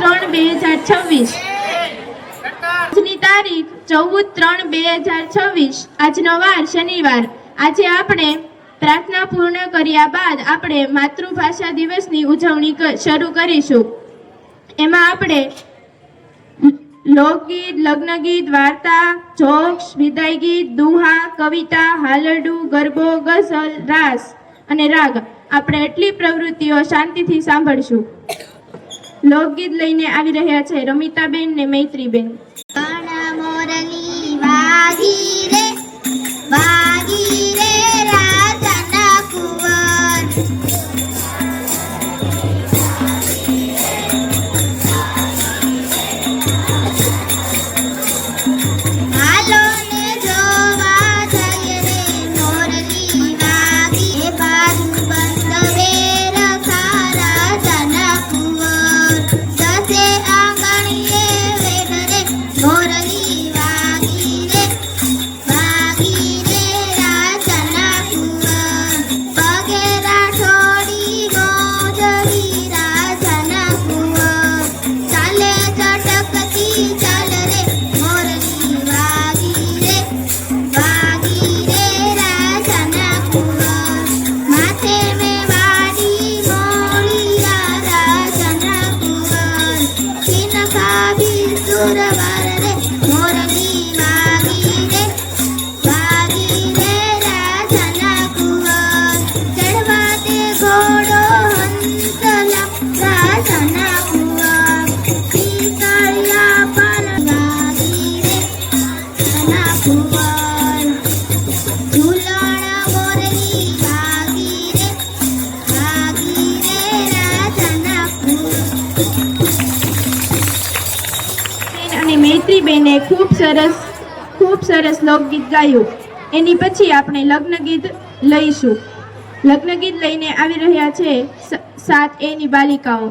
14/3/2026 આજની તારીખ 14/3/2026 આજનો વાર શનિવાર। આજે આપણે પ્રાર્થના પૂર્ણ કર્યા બાદ આપણે માતૃભાષા દિવસની ઉજવણી શરૂ કરીશું। એમાં આપણે લોકગીત, લગ્નગીત, વાર્તા, જોક્સ, વિદાય ગીત, દુહા, કવિતા, હાલરડું, ગરબો, ગઝલ, રાસ અને રાગ આપણે એટલી પ્રવૃત્તિઓ શાંતિથી સાંભળશું। લોકગીત લઈને આવી રહ્યા છે રમિતાબેન ને મૈત્રીબેન। મૈત્રીબેને ખૂબ સરસ લોકગીત ગાયું। એની પછી આપણે લગ્નગીત લઈશું। લગ્નગીત લઈને આવી રહ્યા છે 7A ની બાલિકાઓ।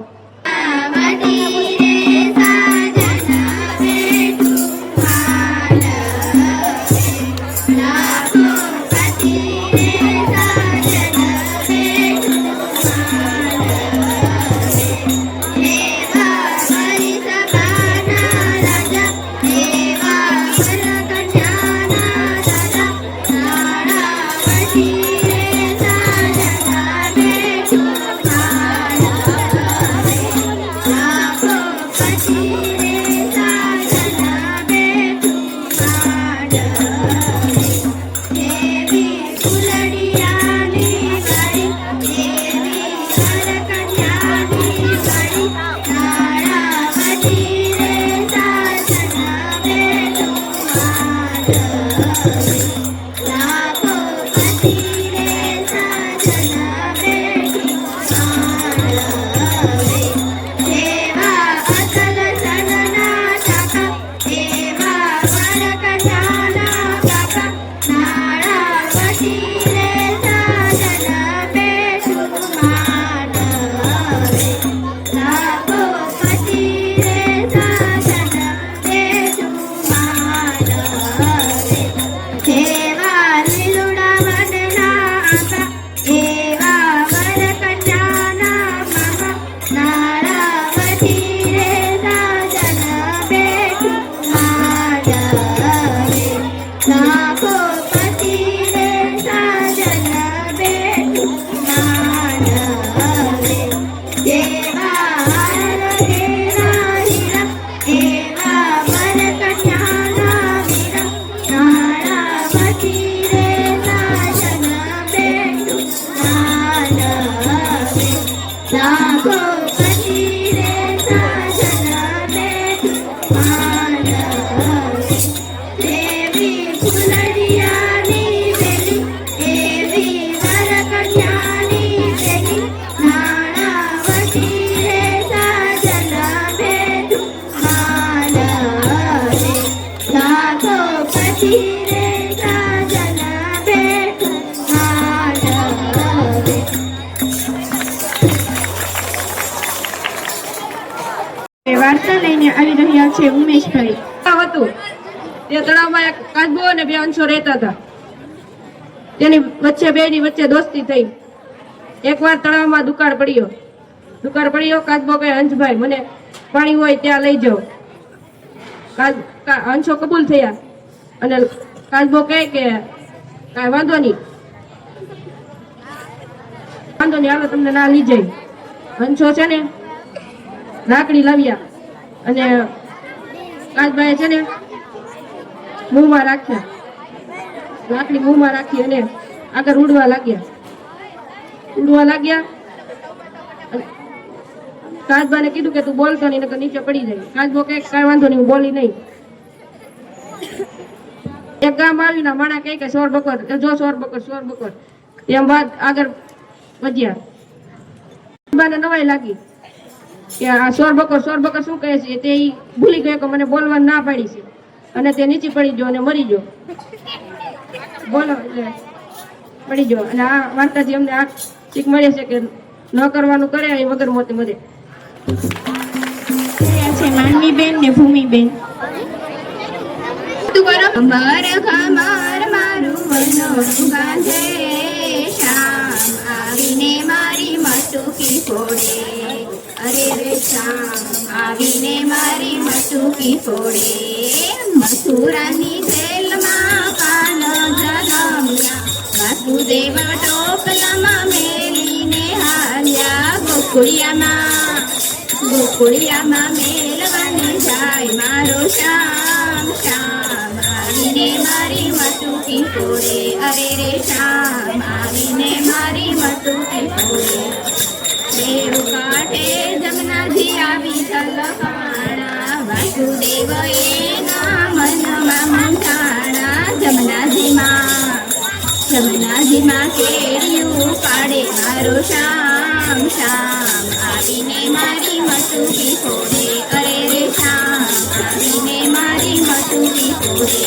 વાર્તા લઈને આવી રહ્યા છે ઉમેશભાઈ। હતું તે તળાવમાં એક કાચબો અને બે અંશો રહેતા હતા। તેની વચ્ચે બેની વચ્ચે દોસ્તી થઈ। એકવાર તળાવમાં દુકાળ પડ્યો। કાચબો કહે, હંસભાઈ મને પાણી હોય ત્યાં લઈ જાઓ. હંસો કબૂલ થયા અને કાચબો કહે કે કાંઈ વાંધો નહીં, હાલો તમને ના લઈ જાય. હંસો છે ને લાકડી લાવ્યા અને કાચબાએ છે ને મુંહમાં રાખ્યા, લાકડી મુંહમાં રાખી અને આગળ ઉડવા લાગ્યા. કાચબાને કીધું કે તું બોલતો નહીં નકર નીચે પડી જાય. કાચબો કે કાંઈ વાંધો નહીં, હું બોલી નહીં. એક ગામ આવીને માણા કહે કે સોર બકોર, જો સોર બકોર એમ વાત આગળ વધ્યા. કાચબાને નવાઈ લાગી કે આ સોર બકોર શું કહે છે, તે ભૂલી ગયો કે મને બોલવાનું ના પાડી છે અને તે નીચે પડી ગયો અને મરી ગયો. બોલો એટલે પડી ગયો. અને આ વાર્તાથી અમને આ શીખ મળે છે કે ન કરવાનું કરે એ વગર મોતે મરે. છે માનવીબેન ને ભૂમિબેન. ખબર ખબર મારું વનોનું ગાંધે શામ આવીને મારી મટુકી ફોડે. અરે રે શામ આવીને મારી મટુકી ફોડે. મથુરાની જેલમાં કાન જન્મ્યા, વાસુદેવ ટોપલામાં મેલીને હાલ્યા. ગોકુળિયામાં મેલવાની જાય મારો શ્યામ. શ્યામ આવીને મારી મટુકી ફોડે. અરે રે શ્યામ આવીને મારી મટુકી ફોડે. દેવ કાંઠે જમનાજી આવી છલકાણા, વાસુદેવ એના મનમાં મંથાણા. જમનાજીમાં કેળિયું પાડે મારો શ્યામ. શ્યામ આવીને મારી મટુકી ફોડે. અરે રે શ્યામ આવીને મારી મટુકી ફોડે.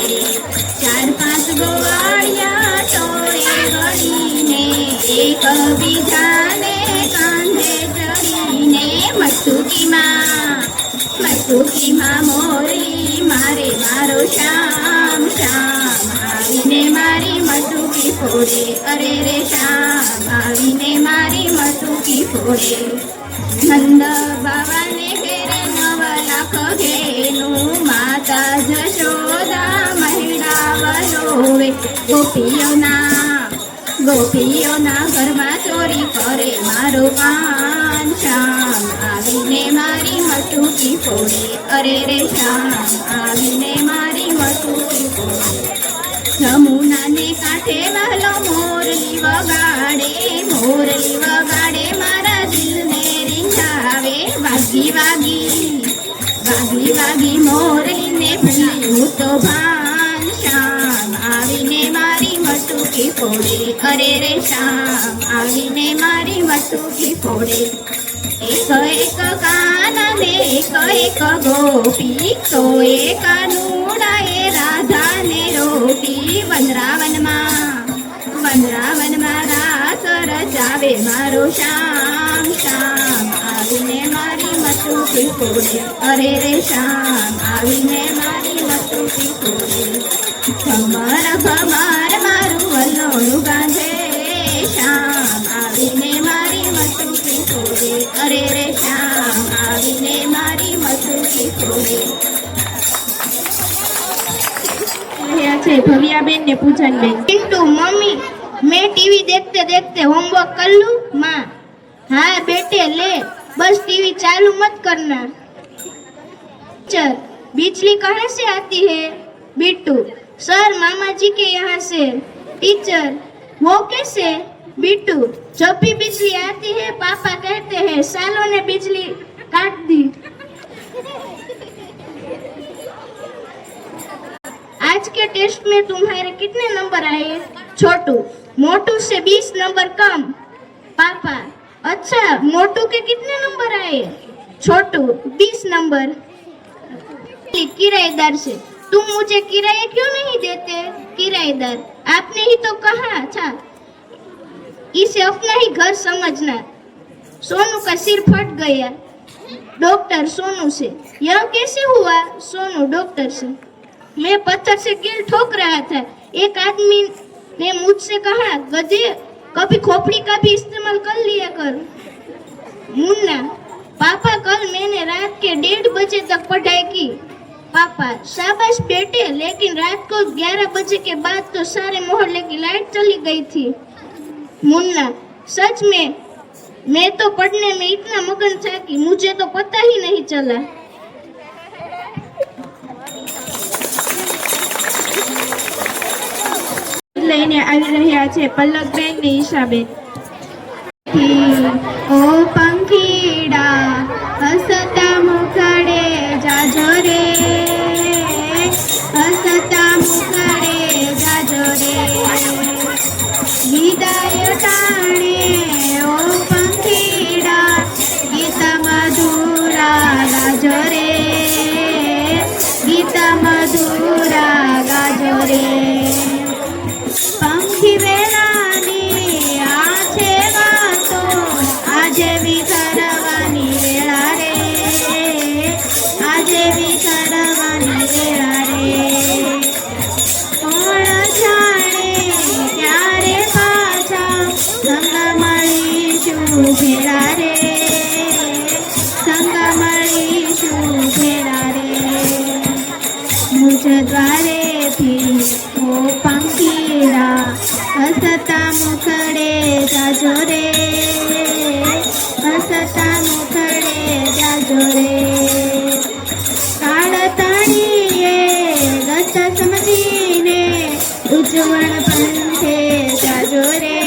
4-5 ગોવાળિયા ટોળે વળીને એકબીજાને કાંધે ચડીને મટુકીમાં મોરી મારે મારો શ્યામ. શ્યામ આવીને મારી મટુકી ફોડે. અરે રે શ્યામ આવીને મારી મટુકી ફોડે. નંદ બાવાને ઘેરે 9 લાખ ઘેનું, માતા જશોદા મહિડા વલોવે. ગોપીઓના ઘરમાં ચોરી કરે મારો કાન. શ્યામ આવીને મારી મટુકી ફોડે. અરે રે શ્યામ આવીને મારી મટુકી ફોડે. જમુનાને કાંઠે વહેલો મોરલી વગાડે મારા દિલને રીંઝાવે. વાગી મોરલીને ભૂલ્યું તો ભાન. શ્યામ આવીને મારી મટુકી ફોડે. અરે રે શ્યામ આવીને મારી મટુકી ફોડે. એક કાનને એક ગોપી, તો એક કાનુડાએ રાધાને રોપી. વનરાવનમાં રાસ રચાવે મારો શ્યામ. શ્યામ આવીને મારી મટુકી ફોડે. અરે રે શ્યામ આવીને મારી મટુકી ફોડે. ખમર મારું વલોણું ગાંધે શ્યામ આવીને મારી મટુકી ફોડે. અરે રે શ્યામ આવીને મારી મટુકી ફોડે. છે ભવ્યાબેન ને પૂજનબેન. पिंटू मम्मी मैं टीवी देखते देखते होमवर्क कर लूं? माँ हाँ बेटे ले, बस टीवी चालू मत करना। टीचर बिजली कहाँ से आती है? बिट्टू सर मामा जी के यहाँ से। टीचर वो कैसे? बिट्टू जब भी बिजली आती है पापा कहते हैं सालों ने बिजली काट दी। आज के टेस्ट में तुम्हारे कितने नंबर आए? छोटू मोटू से 20 नंबर कम। पापा अच्छा मोटू के कितने नंबर आए? छोटू 20 नंबर। किराएदार से तुम मुझे किराया क्यों नहीं देते? किराएदार आपने ही तो कहा था इसे अपना ही घर समझना। सोनू का सिर फट गया। डॉक्टर सोनू से यह कैसे हुआ? सोनू डॉक्टर से मैं पत्थर से कील ठोक रहा था, एक आदमी ने मुझसे कहा गधे कभी खोपड़ी का भी इस्तेमाल कर लिया कर। मुन्ना पापा कल मैंने रात के 1:30 बजे तक पढ़ाई की। पापा शाबाश बेटे, लेकिन रात को 11 बजे के बाद तो सारे मोहल्ले की लाइट चली गई थी। मुन्ना सच में, मैं तो पढ़ने में इतना मगन था कि मुझे तो पता ही नहीं चला। લઈને આવી રહ્યા છે પલ્લકબેન ને ઈશાબેન. ઓ પંખીડા હસતા મુખડે જાજો રે, હસતા મુખડે જાજો રે, વિદાય ટાણે ઓ પંખીડા ગીત મધુરા ગાજો રે, ગીત મધુરા ગાજો રે. પંખી વેલાની આ છે વાતો, આજે વિસરવાની વેળા રે, આજે વિસરવાની વેળા રે. કોણ જાણે ક્યારે પાછા સંગ મળીશું ભેળા રે, સંગ મળીશું ભેળા રે. મુજ દ્વારેથી ઓ પંખીડા હસતા મુખડે જાજો રે, હસતા મુખડે જાજો રે. કાળતણીએ ગત સમજીને ઉજ્જવળ પંથે જાજો રે,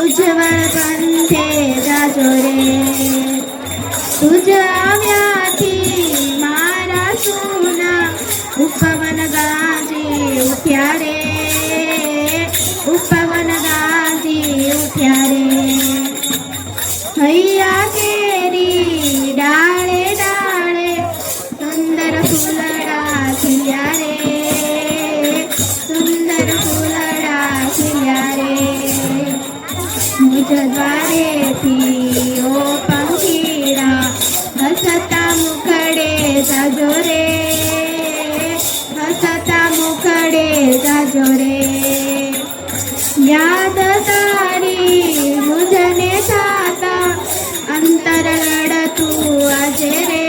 ઉજ્જવળ પંથે જાજો રે. તુજ આવ્યાથી મારા સુના ઉપવન ગાજી ઉઠ્યા રે, ઉપવન ગાજી ઉઠ્યા રે. હૈયા કેરી ડાળે ડાળે સુંદર ફૂલડા ખીલ્યા રે, સુંદર ફૂલડા ખીલ્યા રે. મુજ દ્વારેથી ઓ પંખીડા હસતા મુખડે જાજો રે, હસતા મુખડે જાજો રે. યાદ તારી મુજને થાતા અંતર રડતું આજે રે,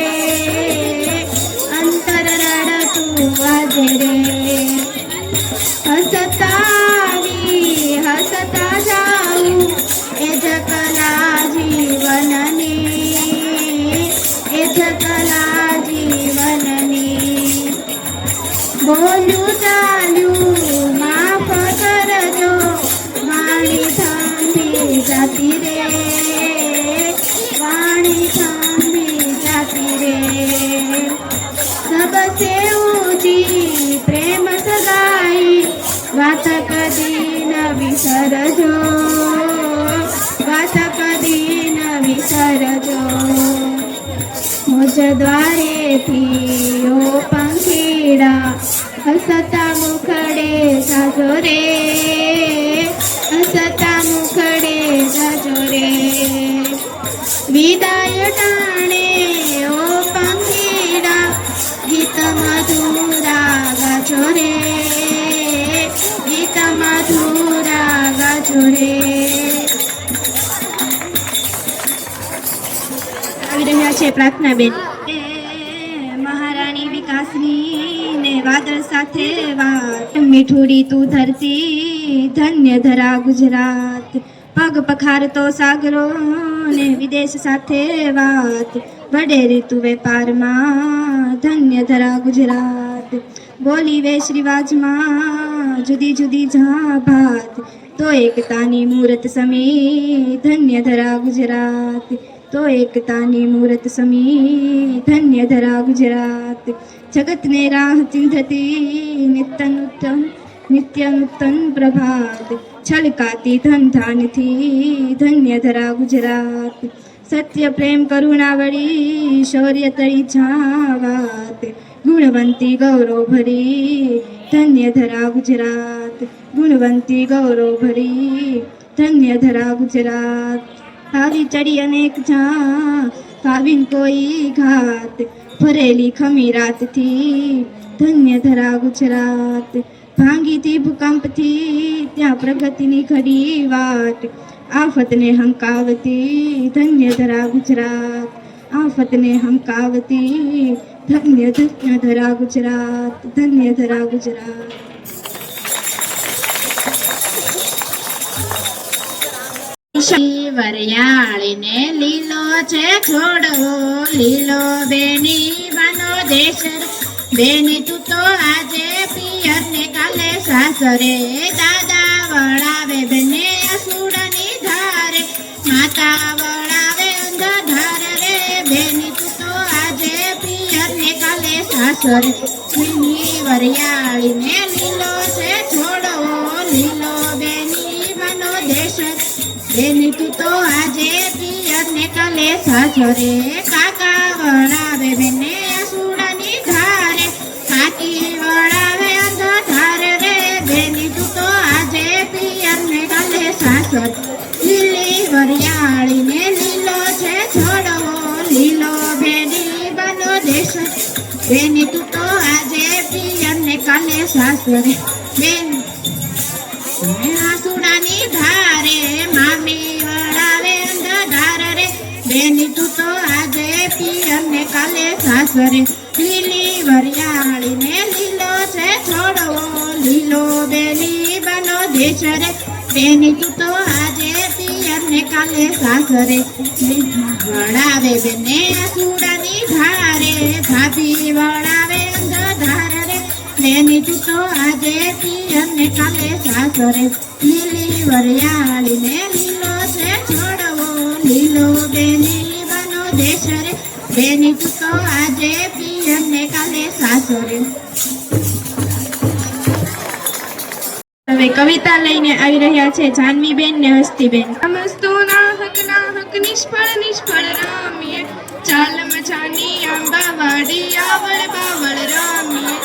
અંતર રડતું આજે રે. હસતા હસતા જાઉં એ જ કલા જીવનની, એ જ કલા જીવનની. બોલું ચાલ્યું માફ કરજો, વાણી થાંભી જાતી રે, વાણી થાંભી જાતી રે. સબસે ઊંચી પ્રેમ સગાઈ વાત કદી ન વિસરજો, વાત કદી ન વિસરજો. મુજ દ્વારેથી ઓ પંખીડા હસતા મુખડે જાજો રે, હસતા મુખડે જાજો રે. વિદાય ટાણે ઓ પંખીડા ગીત મધુરા ગાજો રે, ગીત મધુરા ગાજો રે. આવી રહ્યા છે પ્રાર્થનાબેન. મહારાણી વિકાસની ને વાદળ સાથે વાત, મીઠુડી તું ધરતી ધન્ય ધરા ગુજરાત. પગ પખારતો સાગરો ને વિદેશ સાથે વાત, વડે ઋતુ વેપારમાં ધન્ય ધરા ગુજરાત. બોલી વેશ રિવાજમાં જુદી જુદી જા ભાત, તો એકતાની મૂરત સમી ધન્ય ધરા ગુજરાત, તો એકતાની મૂરત સમી ધન્ય ધરા ગુજરાત. જગતને રાહ ચિંધતી નિત્ય નૂતન પ્રભાત, છલકાતી ધન ધાનથી ધન્ય ધરા ગુજરાત. સત્ય પ્રેમ કરુણા વળી શૌર્ય તળી જાવાત, ગુણવંતી ગૌરવ ભરી ધન્ય ધરા ગુજરાત, ગુણવંતી ગૌરવ ભરી ધન્ય ધરા ગુજરાત. આવી ચડી અનેક જા કાવીન કોઈ ઘાત, ભરેલી ખમીરાતથી ધન્ય ધરા ગુજરાત. ભાંગીથી ભૂકંપથી ત્યાં પ્રગતિની ઘડી વાટ, આફતને હંકાવતી ધન્ય ધરા ગુજરાત, આફતને હંકાવતી ધન્ય ધન્ય ધરા ગુજરાત, ધન્ય ધરા ગુજરાત. વરિયાળીને લીલો છે છોડવો, લીલો બેની બનો દેશ રે. બેની તું તો આજે પિયર ને કાલે સાસરે, દાદા વળાવે બેને અસુરની ધારે, માતા વળાવે અંધધાર રે. બેની તું તો આજે પિયર ને કાલે સાસરે, બેની વરિયાળીને લીલો છે છોડવો, લીલો બેની બનો દેશ રે. બેની તું તો આજે પિયર ને કાલે સાસરે, કાકા વળાવે બેને અસુરની ધારે, કાકી વળાવે અંધધાર રે. બેની તું તો આજે પિયર ને કાલે સાસરે, લીલી વરિયાળીને લીલો છે છોડવો, લીલો બેની બનો દેશ. બેની તું તો આજે પિયર ને કાલે સાસરે, બેન આસુડાની ધારે, મામી વળાવે અંધધાર રે. બેની તું તો આજે પિયર ને કાલે સાસરે, લીલી વરિયાળીને લીલો છે છોડવો, લીલો બેની બનો દેશ રે. બેની તું તો આજે પિયર ને કાલે સાસરે, વળાવે બેને આસુડાની ધારે, ભાભી વળાવે અંધધાર રે. બેની તું તો આજે પિયર ને કાલે સાસરે, લીલી વરિયાળીને લીલો છે છોડવો, લીલો બેની બનો દેશ રે. બેની તું તો આજે પિયર ને કાલે સાસરે. હવે કવિતા લઈને આવી રહ્યા છે જાનવીબેન ને હસ્તીબેન. સમસ્તોના હક નિષ્ફળ નિષ્ફળ રામીએ, ચાલ મચાની આંબા વાડી આવળ બાવળ રામીએ,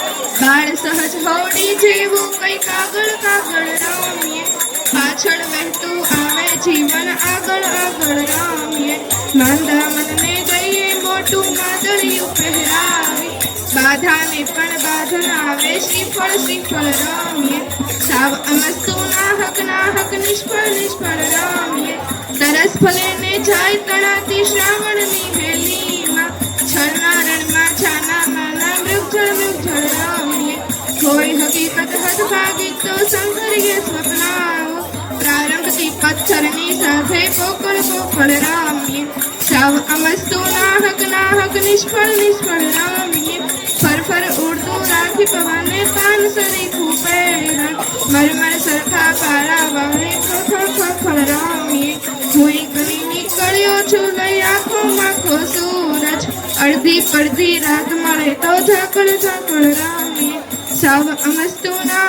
બાળ સહજ હોડી જેવું કઈ કાગળ કાગળ રામીએ, પાછળ વહેતું આવે જીવન આગળ આગળ રામીએ, માંદા મનને દઈએ મોટું માદળિયું પહેરાવી, બાધાને પણ બાધન આવે શ્રીફળ શ્રીફળ રામીએ, સાવ અમસ્તુના હક નિષ્ફળ નિષ્ફળ રામીએ, તરસ ફલે ને જાય તણાતી શ્રાવણની વેલીમાં, છળના રણમાં છાના માના મૃગજળ રામીએ, કોઈ હકીકત હદ ભાગી તો સંઘર્ય સ્વપ્નાઓ, પ્રારંભથી પથ્થરની સાથે પોકળ પોકળ રામીએ, સાવ અમસ્તુના હક નિષ્ફળ નિષ્ફળ રામીએ, ફરફર ઉડતું રાખી પવને પાન સરી ખૂપેરણ, મરમર સરખા પારા વાળે ખખડ રામીએ, હું કવિ નીકળ્યો છું લઈ આંખોમાં ખો સૂરજ, અડધી પડધી રાત મળે તો ઝાકળ ઝાકળ રામીએ, સાવ અમસ્તુના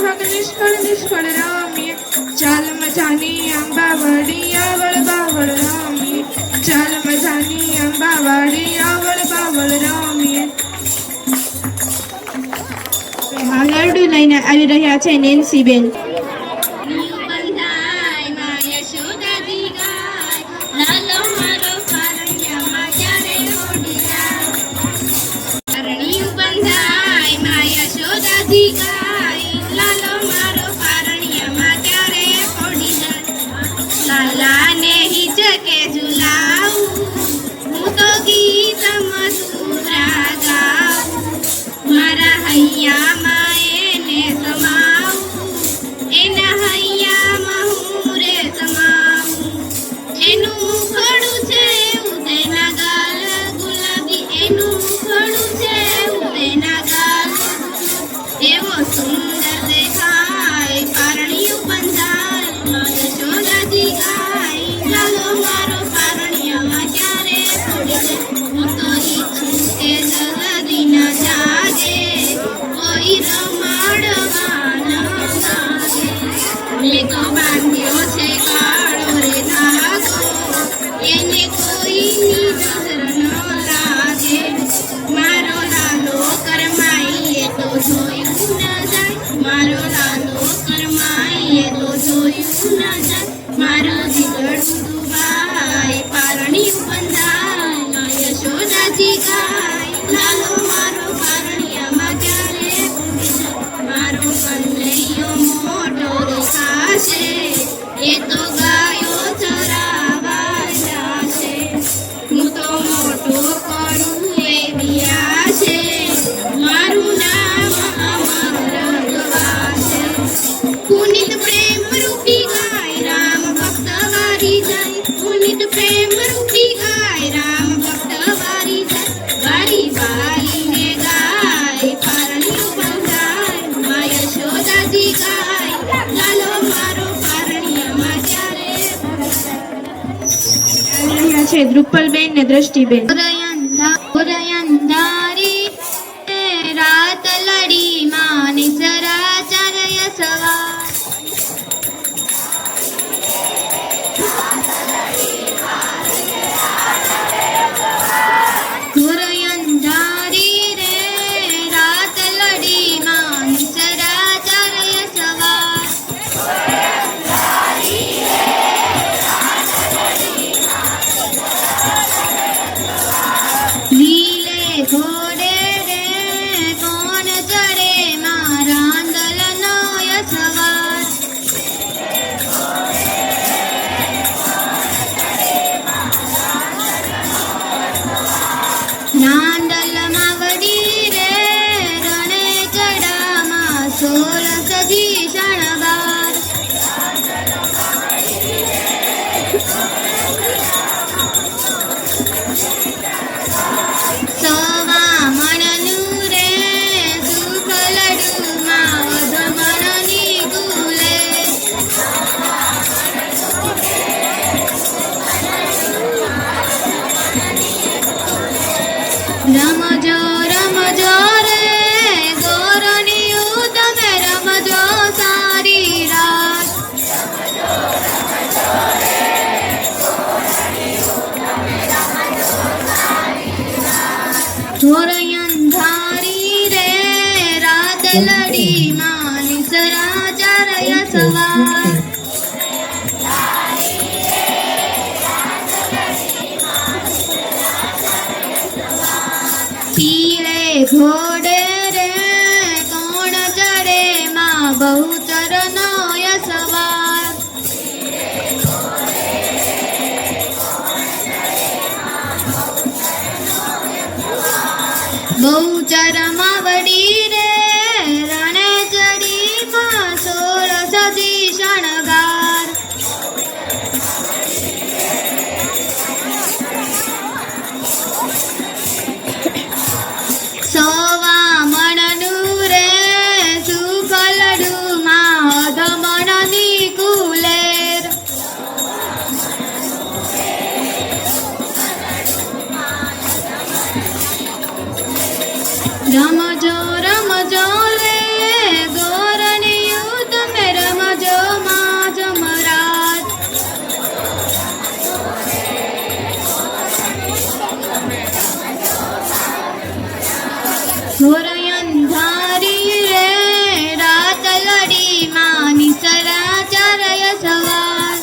હક નિષ્ફળ નિષ્ફળ રામીએ, ચાલ મજાની આંબાવાડી આવળ બાવળ રામીએ, ચાલ મજાની આંબાવાડી આવળ બાવળ રામીએ. હાલરડું લઈને આવી રહ્યા છે નેન્સીબેન. લાલાને હિચકે ઝુલાવું, હું તો ગીત મધુરા ગાઉં, મારા હૈયામાં એને સમાવું, એના હૈયામાં હું રે સમાવું, એનું મુખડું છે ઉદયના ગાલ ગુલાબી, એનું મુખડું છે ઉદયના ગાલ, એવો સુંદર દેખાય પારણિયું બંધાય, યશોદાજી ગાય લાલો મારો પારણિયામાં ક્યારે પડી જાય, હું તો ઈચ્છું કે જલ્દી ન જાગે, કોઈ રમાડવા ન લાગે, મેં તો બાંધ્યો છે કાળો રે ધાગો, એને કોઈની નજર ન લાગે, મારો લાલો કરમાઈએ તો જોયું ન જાય, મારો લાલો કરમાઈએ તો જોયું ન જાય, મારો જીગડું ડૂબાય પારણિયું બંધાય, યશોદાજી ગાય લાલો મારો પારણિયામાં ક્યારે પડી જાય, મારો કનૈયો મોટો રે થાશે, એ તો ગાયો છે દ્રુપલબેન ને દ્રષ્ટિબેન. અંધારી રાત લડી માં નિસરા ચારય સવાર અંધારી રે રાત લડી માં નિસરા ચારય સવાર લીલે ઘોડે રે કોણ ચડે મારા આંદોલનો યશવાર નાંદલમાં વડી રે રણે ચડામાં સોળ સજી શણગાર સવા મણનું રે સુખ લડુમાં વધમણની ગુલે રમજો રમજો રે ગોરણિયું તમે રમજો સારી રાત અંધારી રે રાત લડી માં નિસરા ચારય સવાર પીળે ઘોડે રે કોણ ચડે માં બહુચરનો યશવાર બહુચરમાં વડી રે રણે ચડી માં સોળ સજી શણગાર સવા મણનું રે સુખ લડુમાં અધમણની કુલેર રમજો રમજો રે ગોરણિયું તમે રમજો માં જમરાજ અંધારી રે રાત લડી માં નિસરા ચારય સવાર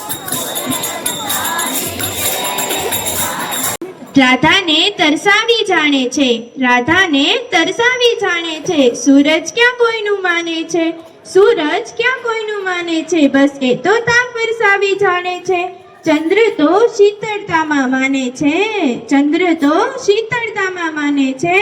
રાધાને તરસાવી જાણે છે, રાધાને તરસાવી જાણે છે. સૂરજ ક્યાં કોઈનું માને છે, સૂરજ ક્યાં કોઈનું માને છે, બસ એ તો તાપ વરસાવી જાણે છે. ચંદ્ર તો શીતળતામાં માને છે, ચંદ્ર તો શીતળતામાં માને છે.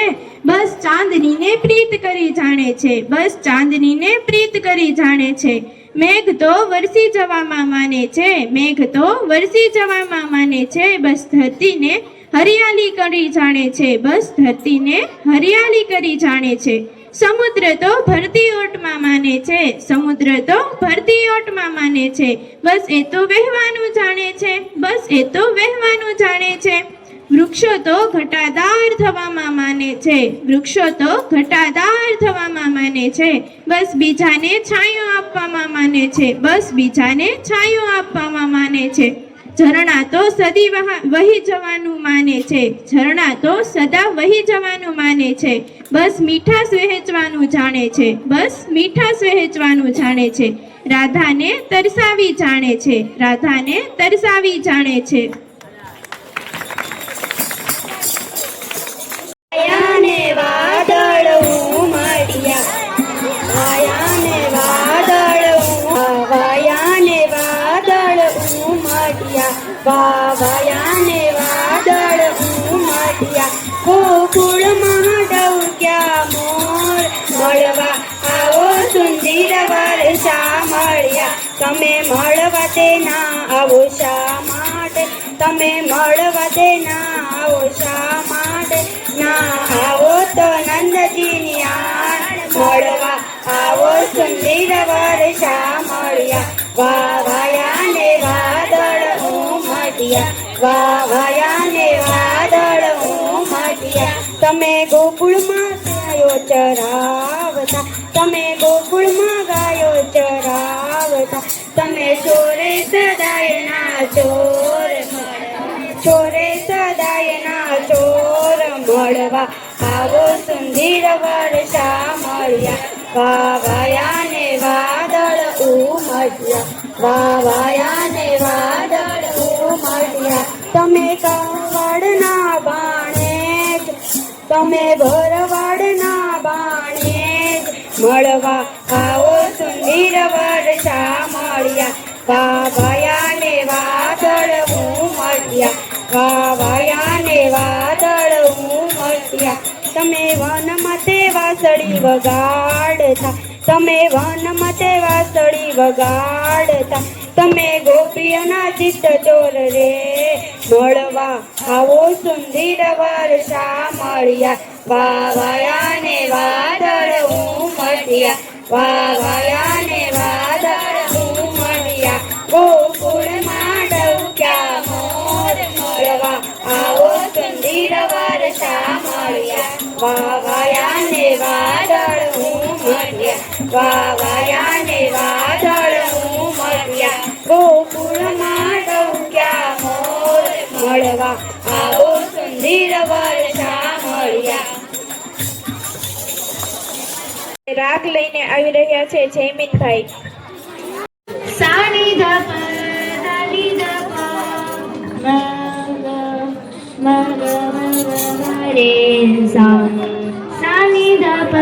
બસ ચાંદનીને પ્રીત કરી જાણે છે, બસ ચાંદનીને પ્રીત કરી જાણે છે. મેઘ તો વરસી જવામાં માને છે, મેઘ તો વરસી જવામાં માને છે. બસ ધરતીને હરિયાળી કરી જાણે છે, બસ ધરતીને હરિયાળી કરી જાણે છે. સમુદ્ર તો ભરતી ઓટમાં માને છે, સમુદ્ર તો ભરતી ઓટમાં માને છે. બસ એ તો વહેવાનું જાણે છે, બસ એ તો વહેવાનું જાણે છે. વૃક્ષો તો ઘટાદાર થવામાં માને છે, વૃક્ષો તો ઘટાદાર થવામાં માને છે. બસ બીજાને છાંયો આપવામાં માને છે, બસ બીજાને છાંયો આપવામાં માને છે. ઝરણા તો સદી વહી જવાનું માને છે, ઝરણા તો સદા વહી જવાનું માને છે. બસ મીઠાશ વહેંચવાનું જાણે છે, બસ મીઠાશ વહેંચવાનું જાણે છે. રાધાને તરસાવી જાણે છે, રાધાને તરસાવી જાણે છે. વાયાને વાદળ ઉમટ્યા, વાયાને વાદળ ઉમટ્યા, વાયાને વાદળ ઉમટ્યા. ગોકુળમાં ડઉક્યા મોર, મળવા આવો સુંદર વર્ષા મળ્યા. તમે મળવા તેના આવો શા માટે, તમે મળવા તેના આવો શા માટે. ના આવો તો નંદજીની આણ, મળવા આવો સુંદર વર્ષા મળ્યા. વાયાને વાદળ ઉમટ્યા, વાયાને તમે ગોકુળમાં ગાયો ચરાવતા, તમે ગોકુળમાં ગાયો ચરાવતા, તમે ચોરે સદાયના ચોર, ચોરે સદાયના ચોર મળવા આવો સુંદર વર્ષા મળ્યા, વાવાયા ને વાદળ ઉમટ્યા, વાવાયા ને વાદળ ઉમટ્યા. તમે કાવડના બાણે જ, તમે ભરવાડના બાણે જ મળવા આવો સુંદર વર્ષા મળ્યા, વાવાયા ને વાદળ ઉમટ્યા, વાવાયા ને વાદળ ઉમટ્યા. તમે વનમાં તે વાસળી વગાડતા, તમે વનમાં તે વાસળી વગાડતા, તમે ગોપીઓના ચિત્ત ચોર રે મળવા આવો સુંદર વર્ષા મળ્યા, વાવાયા ને વાદળ ઉમટ્યા, વાવાયા ને વાદળ ઉમટ્યા. ગોકુળમાં ડઉક્યા મોર મળવા આવો સુંદર વર્ષા મળ્યા, વાવાયા ને વાદળ ઉમટ્યા, વાવાયા ને વાદળ ઉમટ્યા. ગોકુળમાં ડઉક્યા મોર મળવા આવો સુંદર વર્ષા મળ્યા. રાગ લઈને આવી રહ્યા છે જયમીનભાઈ. સાની ધપ દાની ધપ મગ રે સા, સાની ધપ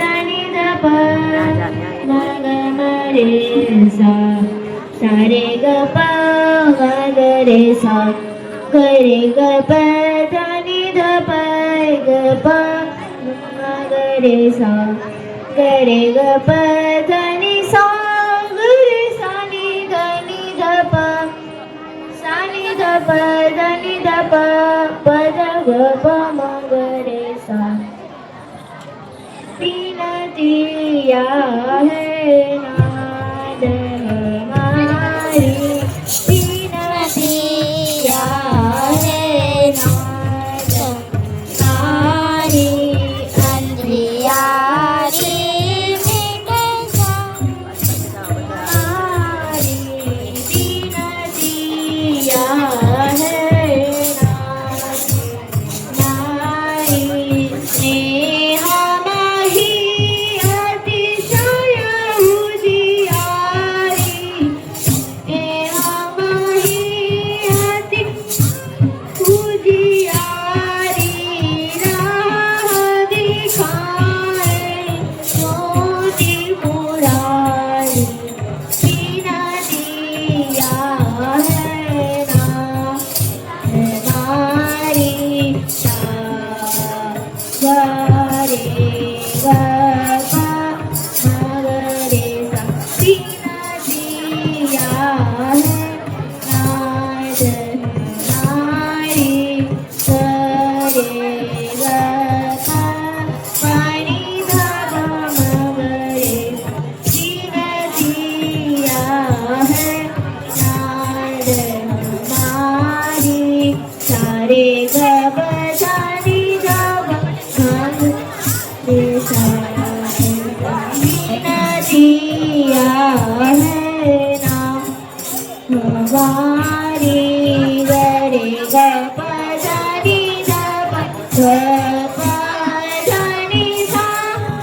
દાની ધપ મગ રે સા, સારે ગ પ મગ રે સા, કરે ગ પ દાની ધપ ગ પ મગ રે સા, કરે ગ પ દાની સા, ગરે સાની ધની ધપ, સાની ધપ ધની ધપ પદ ગ પ મગ રે સા. પીનતિયા હે નાદ હમારી, પીનતિયા હે નાદ હમારી, અંધિયારી મિટ हमारी दीनतिया है नारी, स्नेह मही अतिशय उजियारी, स्नेह मही अति उजियारी, राह दिखाए ज्योति मुरारी, पीनतिया है ना हमारी सा, गरे ग प मगरे सा, पीनतिया है नाद हमारी, गरे ग प पानी धाग मगरे सा, पीनतिया है नाद हमारी, सारे ग प जानी जब भाग रे सा, पीनतिया है ना हमारी, गरे ग प जानी जब ग प जानी सा,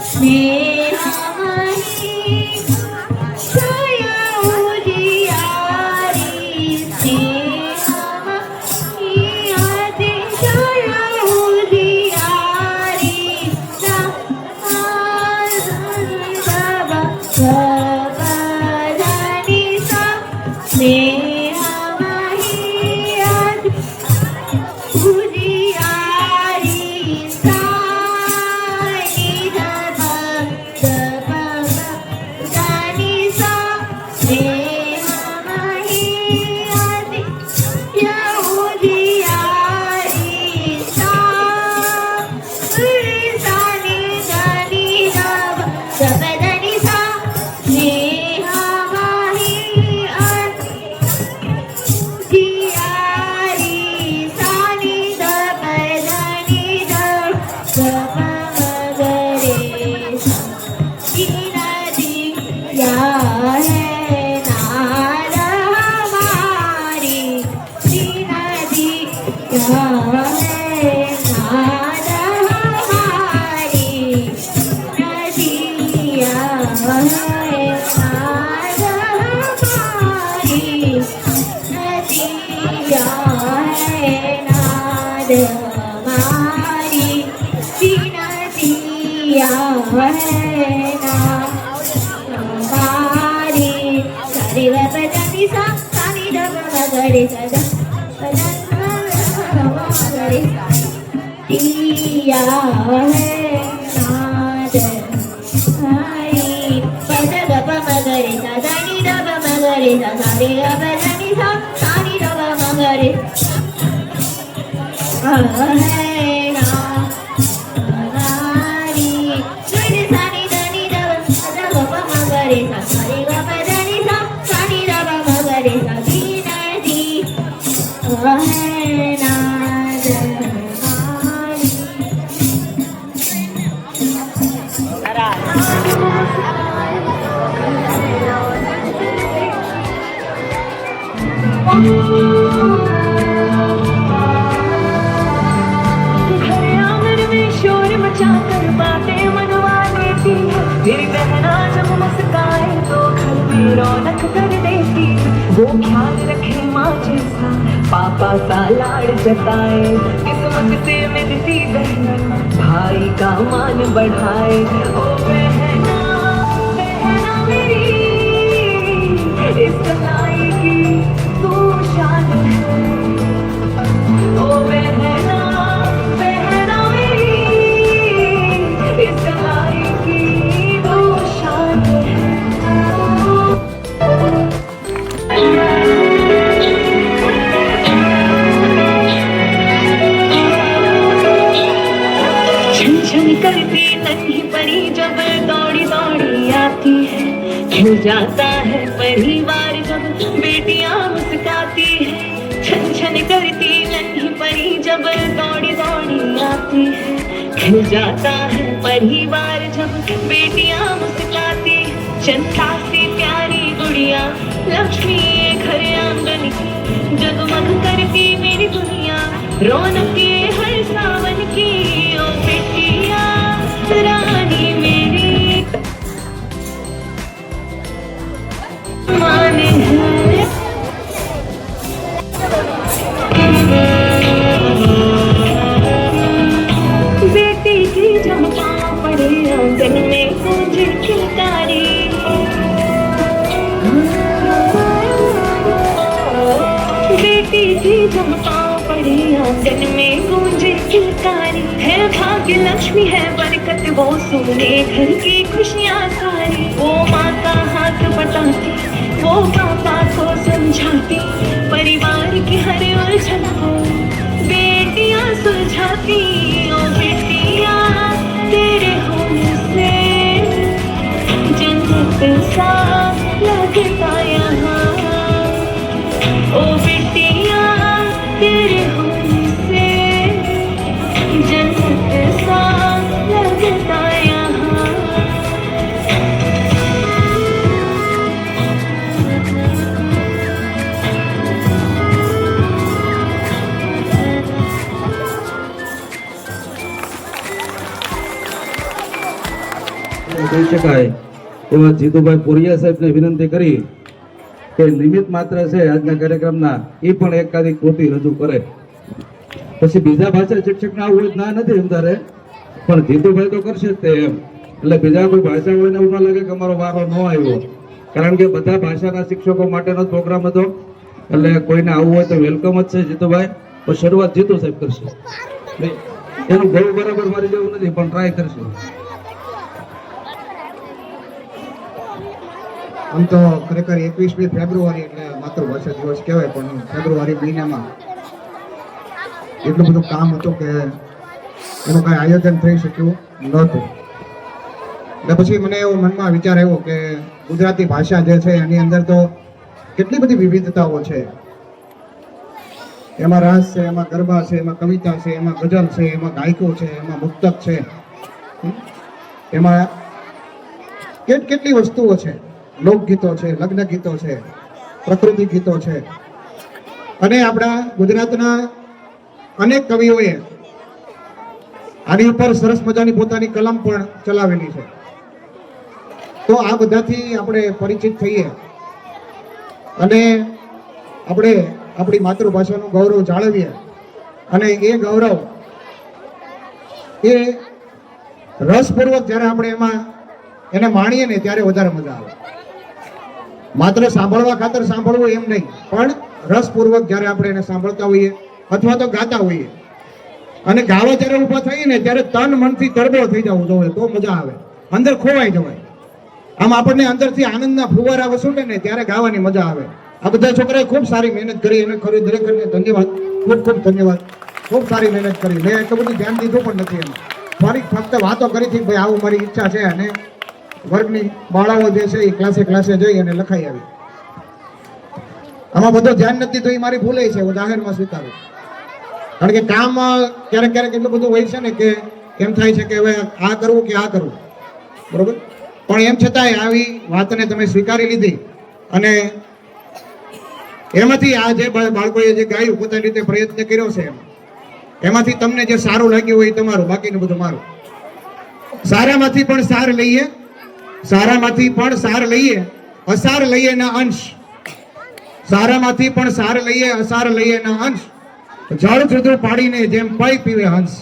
स्नेह मही छाया उजियारी, स्नेह मही अतिशय उजियारी, सा ग प जानी सा, स्नेह मही हमारी विनतिया है ना हमारी सारे बजनी सा सानी डब मगरे सदा मगरे दिया है नाद हमारी पद डब मगरे सदा नी डब मगरे सदा रे बजनी सा सानी डब मगरे है ना हमारी सुनी सानी दनी डब सदा गप मगरे सा रे गप दनी सा सानी डब मगरे सा दीना दी है नाद हमारी घर आंगन में शोर मचाकर बातें मनवा लेती है, फिर बहना जब मुस्काए तो घर में रौनक कर देती है। वो ख्याल रखे माँ जैसा पापा सा लाड़ जताए, किस्मत से मिलती बहन भाई का मान बढ़ाए। ओ बहना बहना मेरी इस कलाई की तू शान है। ओ बहना बहना मेरी इस कलाई की तू शान है। छन छन करती नन्ही परी जब दौड़ी दौड़ी आती है, खिल जाता है परिवार जब बेटियां मुस्काती है। छन छन करती नन्ही परी जब दौड़ी दौड़ी आती है, खिल जाता है परिवार जब बेटियां मुस्काती है। चंदा सी प्यारी गुड़िया लक्ष्मी ये घर आंगन की, जगमग करती मेरी दुनिया रौनक ये हर सावन की। ओ बेटिया रानी मेरी मान है। बेटी की जब पाँव पड़े आंगन में गूंजे किलकारी, बेटी की जब पाँव पड़े आंगन में गूंजे किलकारी। है भाग्य लक्ष्मी है बरकत वो सुने घर की खुशियाँ सारी। वो माँ का हाथ बटाती वो पापा को समझाती, परिवार की हर उलझन को बेटियां सुलझाती। ओ बेटिया तेरे होने से जन्नत सा लगता यहाँ। ओ बेटिया तेरे होने से जन्नत सा लगता यहाँ। કહી શકાય એવા જીતુભાઈ પુરિયા સાહેબને વિનંતી કરી કે નિમિત્ત માત્ર છે આજના કાર્યક્રમના એ પણ એકાદી કૃતિ રજૂ કરે. પછી બીજા ભાષા શિક્ષકના આવું હોય ના નથી અંધારે, પણ જીતુભાઈ તો કરશે જ તે એમ. એટલે બીજા કોઈ ભાષા હોય ને એવું ન લાગે કે અમારો વારો ન આવ્યો, કારણ કે બધા ભાષાના શિક્ષકો માટેનો પ્રોગ્રામ હતો. એટલે કોઈને આવવું હોય તો વેલકમ જ છે જીતુભાઈ. તો શરૂઆત જીતુ સાહેબ કરશે. એનું બહુ બરાબર મારી જેવું નથી પણ ટ્રાય કરશે. આમ તો ખરેખર 21મી ફેબ્રુઆરી એટલે માતૃભાષા દિવસ કહેવાય, પણ ફેબ્રુઆરી મહિનામાં એટલું બધું કામ હતું કે એનું કાંઈ આયોજન થઈ શક્યું નહોતું. એટલે પછી મને એવો મનમાં વિચાર આવ્યો કે ગુજરાતી ભાષા જે છે એની અંદર તો કેટલી બધી વિવિધતાઓ છે. એમાં રાસ છે, એમાં ગરબા છે, એમાં કવિતા છે, એમાં ગઝલ છે, એમાં ગાયકો છે, એમાં મુક્તક છે, એમાં કેટલી વસ્તુઓ છે. લોકગીતો છે, લગ્ન ગીતો છે, પ્રકૃતિ ગીતો છે. અને આપણા ગુજરાતના અનેક કવિઓએ આની ઉપર સરસ મજાની પોતાની કલમ પણ ચલાવેલી છે. તો આ બધાથી આપણે પરિચિત થઈએ અને આપણે આપણી માતૃભાષાનું ગૌરવ જાળવીએ અને એ ગૌરવ એ રસપૂર્વક જ્યારે આપણે એમાં એને માણીએ ને ત્યારે વધારે મજા આવે. માત્ર સાંભળવા ખાતર સાંભળવું એમ નહીં, પણ રસપૂર્વક જ્યારે આપણે એને સાંભળતા હોઈએ અથવા તો ગાતા હોઈએ અને ગાવા જ્યારે ઊભા થઈએ ને ત્યારે તન મનથી તરબોળ થઈ જવું જોઈએ તો મજા આવે, અંદર ખોવાઈ જવાય. આમ આપણને અંદરથી આનંદના ફુવારા વસૂલે ને ત્યારે ગાવાની મજા આવે. આ બધા છોકરાએ ખૂબ સારી મહેનત કરી, એને ખરી દરેકને ધન્યવાદ, ખૂબ ખૂબ ધન્યવાદ. ખૂબ સારી મહેનત કરી. મેં એટલું બધું ધ્યાન દીધું પણ નથી એમાં. ફક્ત વાતો કરી હતી ભાઈ આવું મારી ઈચ્છા છે અને વર્ગની બાળાઓ જે છે એ ક્લાસે જઈ અને લખાઈ આવી. આમાં બધું ધ્યાન નથી તો એ મારી ભૂલે છે, હું જાહેરમાં સ્વીકારું. કારણ કે કામ ક્યારેક ક્યારેક એટલું બધું હોય છે ને કે એમ થાય છે કે હવે આ કરવું કે આ કરવું, બરોબર. પણ એમ છતાંય આવી વાતને તમે સ્વીકારી લીધી અને એમાંથી આ જે બાળકોએ જે ગાયું પોતાની રીતે પ્રયત્ન કર્યો છે એમાંથી તમને જે સારું લાગ્યું હોય એ તમારું, બાકીનું બધું મારું. સારામાંથી પણ સાર લઈએ, સારામાંથી પણ સાર લઈએ, અસાર લઈએ ના અંશ. સારામાંથી પણ સાર લઈએ, અસાર લઈએ ના અંશ. જળ જુદું પાડીને જેમ પઈ પીવે હંસ.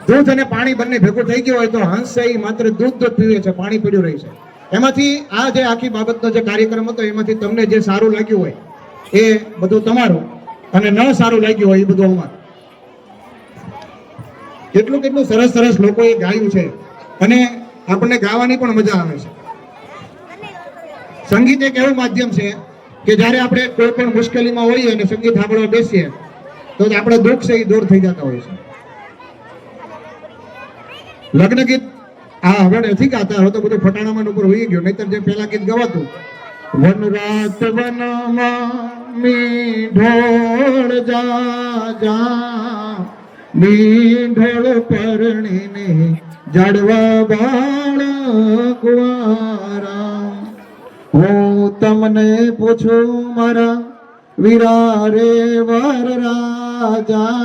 દૂધ અને પાણી બંને ભેગું થઈ ગયું હોય તો હંસ છે એ માત્ર દૂધ પીવે છે, પાણી પીડ્યું રહે છે. એમાંથી આ જે આખી બાબતનો જે કાર્યક્રમ હતો એમાંથી તમને જે સારું લાગ્યું હોય એ બધું તમારું અને ન સારું લાગ્યું હોય એ બધું અમારું. કેટલું કેટલું સરસ સરસ લોકોએ ગાયું છે અને આપણને ગાવાની પણ મજા આવે છે. સંગીત એક એવું માધ્યમ છે કે જ્યારે આપણે કોઈ પણ મુશ્કેલીમાં હોઈએ અને સંગીત સાંભળવા બેસીએ તો આપણા દુઃખ છે એ દૂર થઈ જતા હોય છે. લગ્ન ગીત હવે નથી ગાતા, હવે તો બધું ફટાણામાં ઉપર હોઈ ગયું. નહીતર જે પેલા ગીત ગવાતું, વન રાત વનમાં મીંઢોળ જા મીંઢોળ પરણીને જાડવા બાળકવારા. હું તમને પૂછું મારા વીરા રે વર રાજા,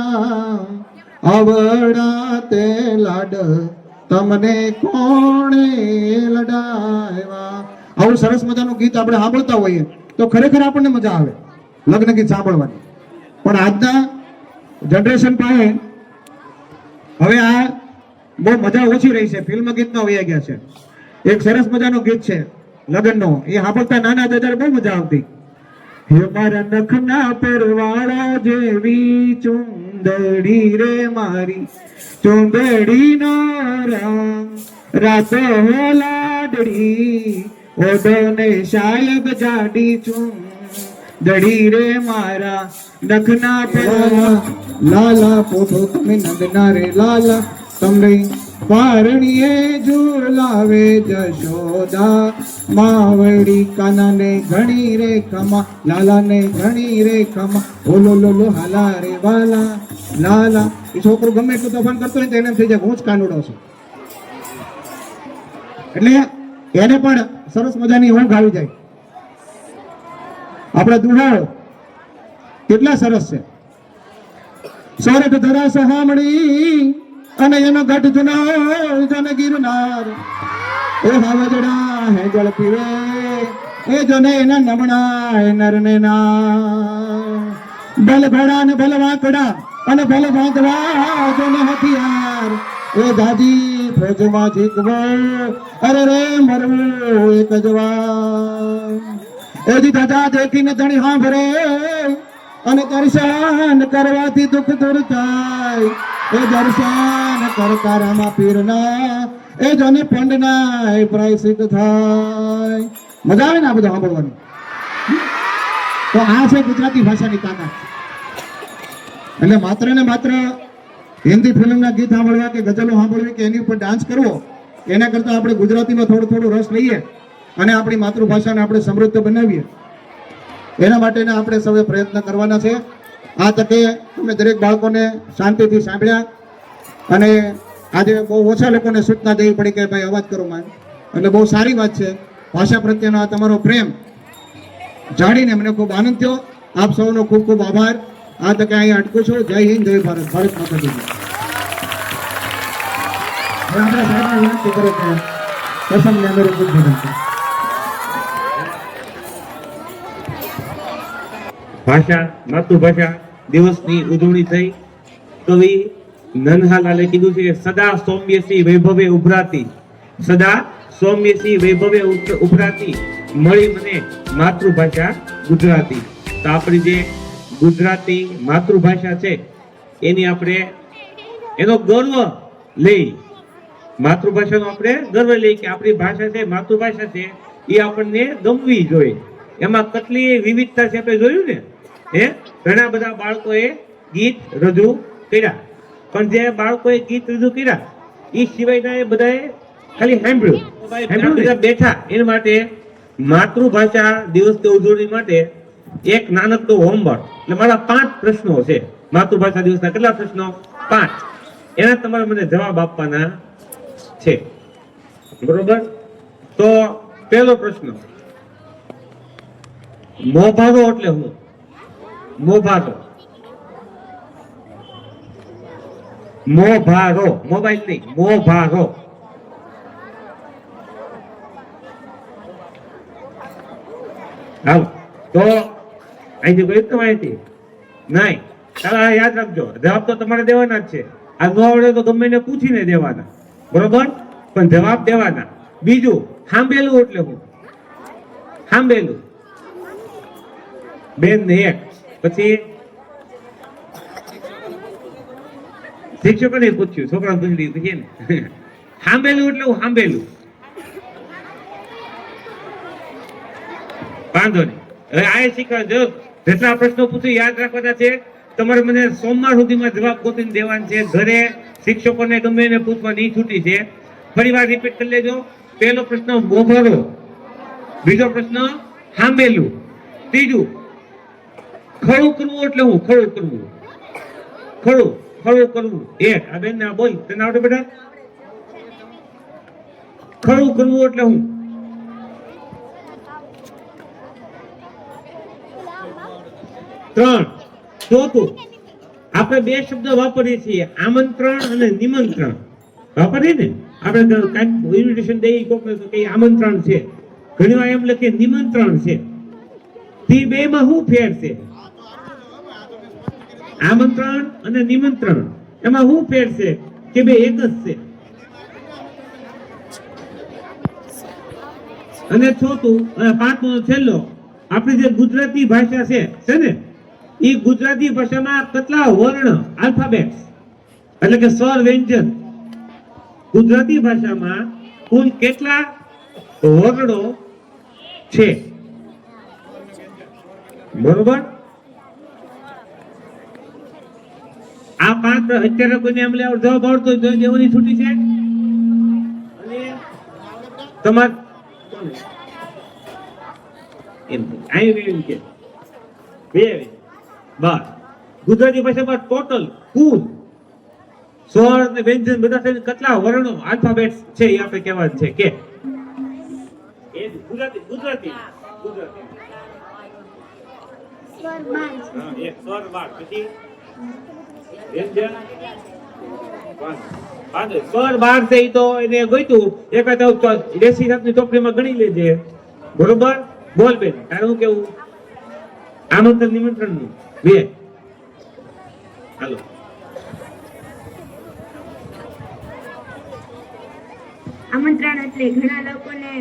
આવડા તે લાડ તમને કોણે લડાવ્યા. આવું સરસ મજાનું ગીત આપણે સાંભળતા હોઈએ તો ખરેખર આપણને મજા આવે લગ્ન ગીત સાંભળવાની. પણ આજના જનરેશન પાસે હવે આ બહુ મજા ઓછી રહી છે, ફિલ્મ ગીતમાં વયા ગયા છે. એક સરસ મજાનું ગીત છે લગ્નનો, એ સાંભળતા નાના હતા ત્યારે બહુ મજા આવતી. હે મારા નખના પરવાળા જેવી ચુંદડી રે મારી, ચુંદડી નો રંગ રાતો લાડડી, ઓઢો ને શાયબ જાડી ચુંદડી રે મારા નખના પરવાળા. લાલા પોઠો તમે નંદના રે લાલા, તમને પારણીએ ઝુલાવે જશોદા, માવડી કાનાને ઘણી રે ખમા, લાલાને ઘણી રે ખમા, ઓલો લોલો હાલા રે વાલા લાલા. એ છોકરો ગમે એટલું તોફાન કરતો હોય તો એને થઈ જાય હું જ કાનુડો છું. એટલે એને પણ સરસ મજાની ઊંઘ આવી જાય. આપણા દુહાઓ કેટલા સરસ છે. સોરઠ ધરા સહામણી અને એનો ગઢ જુનાર જન ગિરનાર, એ હાવજડા હે જળ પીવે એ જને એના નમણા એ નરને ના. બલ ઘોડા ને બલ વાંકડા અને બલ બાંધવા જને હથિયાર, એ દાદી ફોજમાં જીતવો અરે રે મરવું એક જવાન. એ જી દાદા દેખીને ધણી સાંભળે અને દર્શન કરવાથી દુઃખ દૂર થાય, એ દર્શન કરતા રામા પીરના એ જને પંડના એ પ્રાયશ્ચિત થાય. મજા આવે ને આ બધું સાંભળવાની. તો આ છે ગુજરાતી ભાષાની તાકાત. એટલે માત્ર ને માત્ર હિન્દી ફિલ્મના ગીત સાંભળવા કે ગઝલો સાંભળવી કે એની ઉપર ડાન્સ કરવો, એના કરતાં આપણે ગુજરાતીમાં થોડો રસ લઈએ અને આપણી માતૃભાષાને આપણે સમૃદ્ધ બનાવીએ. એના માટેના આપણે સૌએ પ્રયત્ન કરવાના છે. આ તકે અમે દરેક બાળકોને શાંતિથી સાંભળ્યા અને આજે બહુ ઓછા લોકોને સૂચના દેવી પડી કે ભાઈ અવાજ કરો માં, એટલે બહુ સારી વાત છે. ભાષા પ્રત્યેનો આ તમારો પ્રેમ જાણીને મને ખૂબ આનંદ થયો. આપ સૌનો ખૂબ ખૂબ આભાર. આ તકે અહીં અટકું છું. જય હિન્દ, જય ભારત. ભારત માતા કી જય. આપણા સાહેબને વિનંતી કરો કે પ્રસંગને અમારું ઉદ્બોધન કરો. ભાષા માતૃભાષા દિવસની ઉજવણી થઈ કવિ નન્હાલાલે કીધું છે કે સદા સૌમ્યસી વૈભવે ઉભરાતી, સદા સૌમ્યસી વૈભવે ઉભરાતી, મળી મને માતૃભાષા ગુજરાતી. તો આપણી જે ગુજરાતી માતૃભાષા છે એની આપણે એનો ગર્વ લઈ, માતૃભાષાનો આપણે ગર્વ લઈ કે આપણી ભાષા છે, માતૃભાષા છે, એ આપણને ગમવી જોઈએ. એમાં કેટલી વિવિધતા છે આપણે જોયું ને. ઘણા બધા બાળકોએ ગીત રજૂ કર્યા, પણ જે બાળકોએ ગીત રજૂ કર્યા એ સિવાયના એ બધાએ ખાલી સાંભળ્યું બેઠા. એના માટે માતૃભાષા દિવસની ઉજવણી માટે એક નાનકડું હોમવર્ક, એટલે મારા 5 પ્રશ્નો છે માતૃભાષા દિવસના. કેટલા પ્રશ્નો? 5. એના તમારે મને જવાબ આપવાના છે, બરોબર? તો પહેલો પ્રશ્ન, મોભારો એટલે શું? મોભારો, મોભારો, મોબાઈલ નહીં, મોભારો. હાલો, તો અહીંથી કોઈ તો માહિતી નહીં. ચાલો યાદ રાખજો, જવાબ તો તમારે દેવાના જ છે. આ ન આવડે તો ગમે એને પૂછીને દેવાના, બરોબર? પણ જવાબ દેવાના. બીજું, સાંભળેલું એટલે શું? સાંભળેલું બેન ને એક. પછી શિક્ષકોને પૂછ્યું, છોકરાને પૂછ્યું, પછી ને સાંભળેલું એટલે હું સાંભળેલું. વાંધો નહીં, હવે આ શીખવા જેટલા પ્રશ્નો પૂછું યાદ રાખવાના છે. તમારે મને સોમવાર સુધીમાં જવાબ ગોતીને દેવાના છે. ઘરે શિક્ષકોને ગમે એને પૂછવાની છૂટી છે. ફરી વાર રિપીટ કરી લેજો. પહેલો પ્રશ્ન મોભારો, બીજો પ્રશ્ન સાંભળેલું, ત્રીજું ખડું કરવું એટલે હું? ખડું કરવું, ખડું કરવું. એક આ બેન ના બોલ, તને આવડે બેટા? ખડું કરવું એટલે હું? ત્રણ. ચોથું, આપણે 2 શબ્દ વાપરીએ છીએ, આમંત્રણ અને નિમંત્રણ. વાપરીએ ને આપણે કઈક ઇન્વિટેશન દઈએ કોકને તો કઈ આમંત્રણ છે, ઘણી વાર એમ લખીએ નિમંત્રણ છે. તે બે માં શું ફેર છે? આમંત્રણ અને નિમંત્રણ એમાં શું ફેર છે કે બે એક જ છે. અને ચોથું અને પાંચમો છેલ્લો, આપણી જે ગુજરાતી ભાષા છે ને, એ ગુજરાતી ભાષામાં કેટલા વર્ણ, આલ્ફાબેટ્સ એટલે કે સ્વર વ્યંજન, ગુજરાતી ભાષામાં કુલ કેટલા વર્ણો છે? બરોબર? આ 5 અત્યારે કોઈને એમ લેવા જવાબ આવડતો હોય તો દેવાની છૂટી છે. અને તમાર એમ આઈ કે બે બસ ગુજરાતી ભાષામાં ટોટલ કુલ સ્વર અને વ્યંજન બધા થઈને કેટલા વર્ણો, આલ્ફાબેટ્સ છે એ આપણે કહેવાનું છે કે એ ગુજરાતી ગુજરાતી ગુજરાતી સ્વર 12 એક સ્વર 12 પછી વ્યંજન સ્વર 12 છે. તો એને ગોઈતું એકાદ 80 ની ચોપડીમાં ગણી લેજે, બરોબર? બોલ બેન, તારું કેવું? આમંત્રણ નિમંત્રણ નું બે. હાલો, આમંત્રણ એટલે ઘણા લોકોને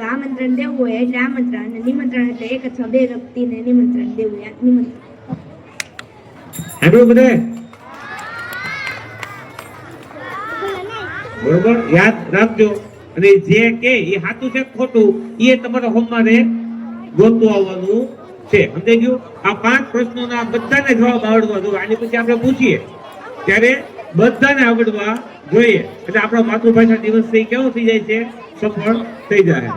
આમંત્રણ દેવું હોય એટલે આમંત્રણ, અને નિમંત્રણ એટલે એક અથવા બે વ્યક્તિને નિમંત્રણ દેવું, નિમંત્રણ. આટલું બધે બરોબર યાદ રાખજો. અને જે કે એ સાચું છે ખોટું એ તમારા હોમવારે ગોતવા આવવાનું છે. સમજાઈ ગયું? આ 5 પ્રશ્નોના બધાને જવાબ આવડવા જોઈએ. આની પછી આપણે પૂછીએ ત્યારે બધાને આવડવા જોઈએ, એટલે આપણો માતૃભાષા દિવસ થી કેવો થઈ જાય છે? સફળ થઈ જાય.